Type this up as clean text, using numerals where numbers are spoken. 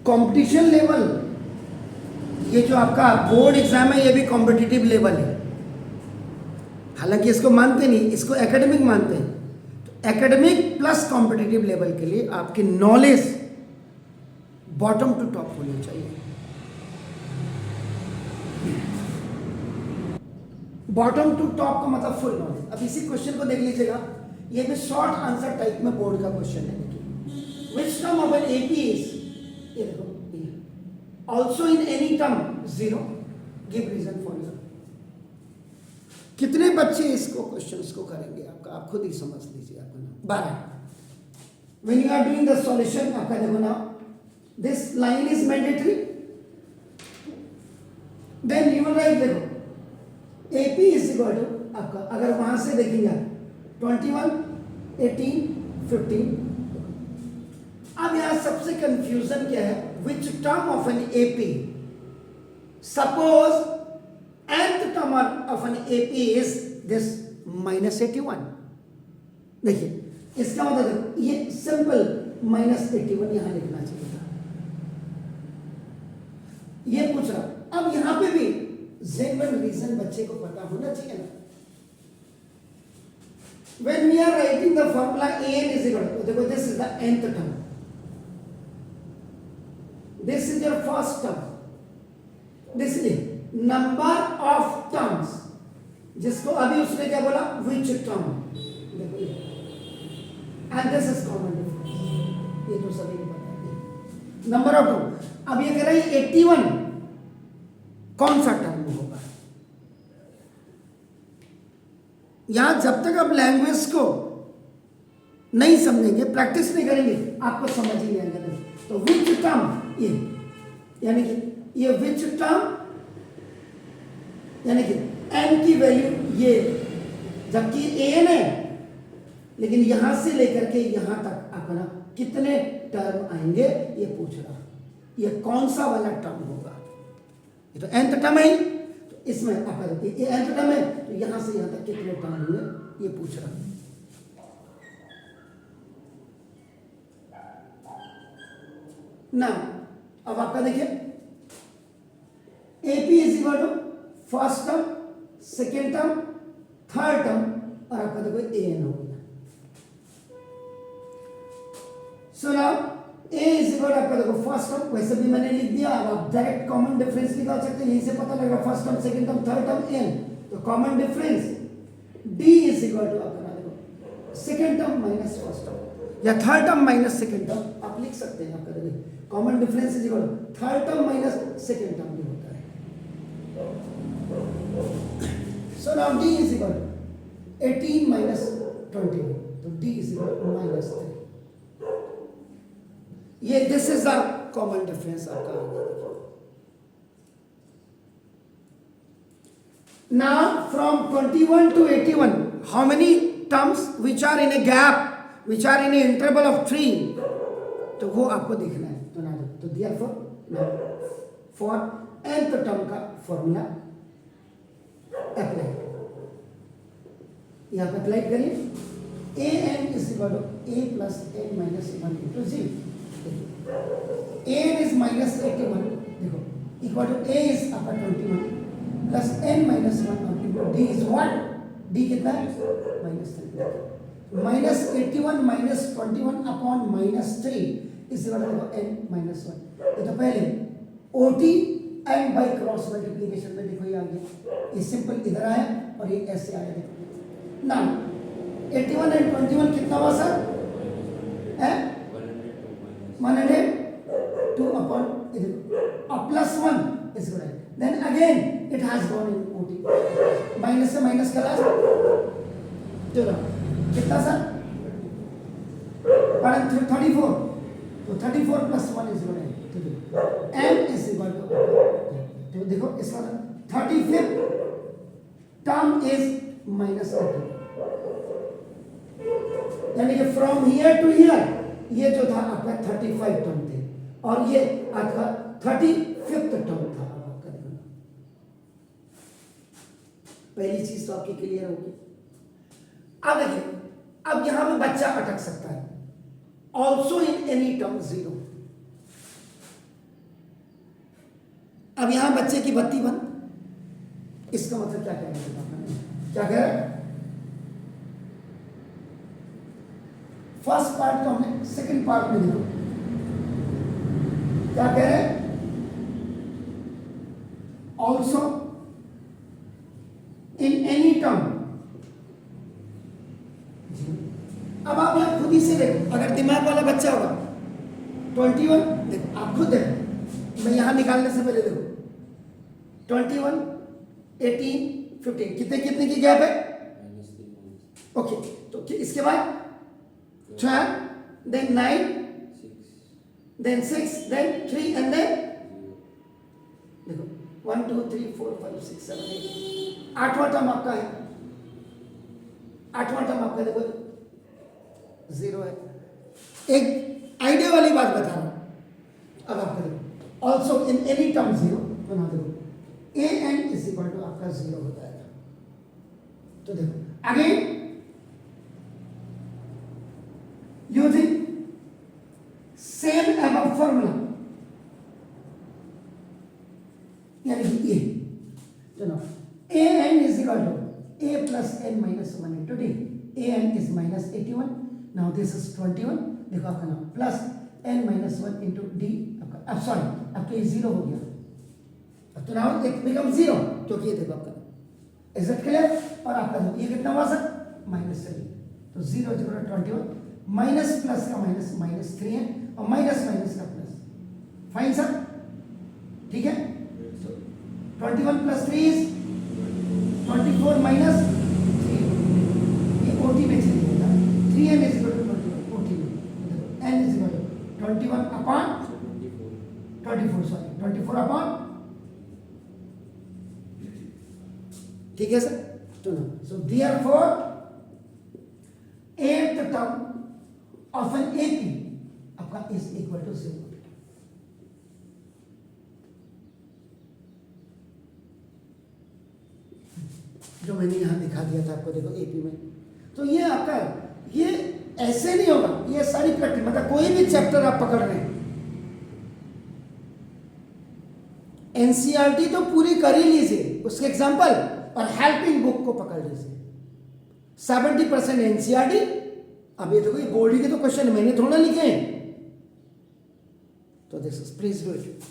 Competition level, ये जो आपका बोर्ड एग्जाम है ये भी कॉम्पिटिटिव लेवल है, हालांकि इसको मानते नहीं, इसको एकेडमिक मानते हैं। तो एकेडमिक प्लस कॉम्पिटिटिव लेवल के लिए आपकी नॉलेज बॉटम टू टॉप होनी चाहिए। बॉटम टू टॉप का मतलब फुल नॉलेज। अब इसी क्वेश्चन को देख लीजिएगा, ये भी शॉर्ट आंसर टाइप में बोर्ड का क्वेश्चन है। देखिए, which term of an AP is, ये देखो, also in any term zero, give reason for your. कितने बच्चे इसको क्वेश्चंस को करेंगे आपका, आप खुद ही समझ लीजिए। आपका नाम 12। When you are doing the solution, आपका देखो ना, this line is mandatory, then you will write, देखो AP इज इक्वल टू आपका, अगर वहां से देखेंगे 21, 18, 15। अब यहां सबसे कंफ्यूजन क्या है, which term of an AP, suppose nth term of an AP is this -81। देखिए इसका मतलब ये सिंपल -81 यहां लिखना चाहिए था, ये पूछ रहा। अब यहां पे भी जेन्युइन रीजन बच्चे को पता होना चाहिए ना। When we are writing the formula an is equal to, देखो this is the nth term, this is your first term, this is number of terms, जिसको अभी उसने क्या बोला, which term, देखो and this is common difference, ये तो सभी को पता है। नंबर ऑफ टर्म, अब ये कह रहा है 81 कौन सा टर्म होगा। यहां जब तक आप लैंग्वेज को नहीं समझेंगे, प्रैक्टिस नहीं करेंगे, आपको समझ ही नहीं आएगा। तो विच टर्म, ये यानी कि ये विच टर्म, यानी कि n की वैल्यू ये, जबकि an है, लेकिन यहां से लेकर के यहां तक अपना कितने टर्म आएंगे ये पूछ रहा, ये कौन सा वाला टर्म होगा। ये तो nth टर्म है, तो इसमें आपका ये nth टर्म है, तो यहां से यहां तक कितने टर्म होंगे ये पूछ रहा। ना अब आपका देखिए, AP is equal to first term, second term, third term, और आपका देखो an हो गया। So now A is equal आपका देखो फर्स्ट टर्म, वैसे भी मैंने लिख दिया, अब आप डायरेक्ट कॉमन डिफरेंस निकाल सकते हैं, यहीं से पता लगेगा first term, second term, third term, n, तो common difference D is equal to आपका देखो second term minus first term, या third term minus second term, आप लिख सकते हैं। आपका देखो common difference is equal to third term minus second term भी होता है। So now D is equal to 18 माइनस 21, तो D इज इक्वल टू -3। ये this is the common difference आपका। Now from 21 to 81, how many terms which are in a gap, which are in a interval of 3, तो वो आपको देखना है। तो ना तो देयरफॉर फॉर nth टर्म का फॉर्मूला अप्लाई, यहां पे अप्लाई करिए, an is equal to a plus n minus 1 into जी, an is -81, देखो इक्वल टू a is आपका 21 plus n minus 1 into d is what, d कितना है -3, -81 minus 21 upon -3 is equal to n minus 1। ये तो पहले OT and by cross multiplication में देखो ये आ गया, ये सिंपल इधर आया और ये ऐसे आया। देखो ना 81 एंड 21 कितना हुआ सर, है 102 upon plus 1 is right. Then again it has gone in OT. Minus से माइनस का लास्ट चलो कितना सर, 34, तो 34 plus 1 is right. m is equal to, तो देखो इसका 35th टर्म इज -18, यानी कि फ्रॉम हियर टू हियर ये जो था आपका 35 टर्म थे, और ये आपका 35th टर्म था। आपका पहली चीज तो आपकी क्लियर होगी। अब देखिए, अब यहां पे बच्चा अटक सकता है, ऑल्सो इन एनी टर्म 0, अब यहां बच्चे की बत्ती बंद, इसका मतलब क्या कह रहे हैं, क्या कह रहे हैं? फर्स्ट पार्ट तो हमने, सेकंड पार्ट में देखो क्या कह रहे हैं, ऑल्सो इन एनी टर्म। अब आप यहां खुद ही से देखो, अगर दिमाग वाला बच्चा होगा 21, देखो आप खुद देखो, मैं यहां निकालने से पहले देखो 21, 18, 15, कितने कितने की गैप है? ओके, तो इसके बाद 12, then 9, then 6, then 3 and then देखो 1 2 3 4 5 6 7 8, आठवां टर्म आपका है, आठवां टर्म आपका देखो 0 है। एक आइडिया वाली बात बता रहा हूं, अब आप देखो ऑल्सो इन एनी टर्म 0, तो ना देखो A N is equal to आपका 0 हो जाएगा। तो देखो again using same above formula, यानी कि ए, तो ना A N is equal to A plus N minus 1 into D, A N is minus 81, now this is 21, देखो आपका नाम plus N minus 1 into D, आपका अब सॉरी आपका ये 0 हो गया, अब तो नाउ इट बिकम 0, क्योंकि ये देखो आपका इज इट क्लियर, और आपका ये कितना हुआ सर, माइनस 3, तो 0 0 21, माइनस प्लस का माइनस माइनस 3 है, और माइनस माइनस का प्लस, फाइन सर, ठीक है। तो 21 प्लस 3 इज 24 माइनस 3, ये ओटी में चले जाएगा, 3n is equal to 21 OT में, n is equal to 21 upon 24, sorry 24 upon, ठीक है सर। तो so therefore eighth term of an AP आपका इज इक्वल टू 0। जो मैंने यहां दिखा दिया था आपको, देखो एपी में, तो ये आपका, ये ऐसे नहीं होगा, ये सारी प्रैक्टिस, मतलब कोई भी चैप्टर आप पकड़ रहे हैं, एनसीईआरटी तो पूरी कर ही लीजिए, उसके एग्जाम्पल और हेल्पिंग बुक को पकड़ लीजिए, 70% एनसीईआरटी। अब ये देखो ये बोर्ड के तो क्वेश्चन मैंने थोड़ा लिखे हैं, तो this is please do it.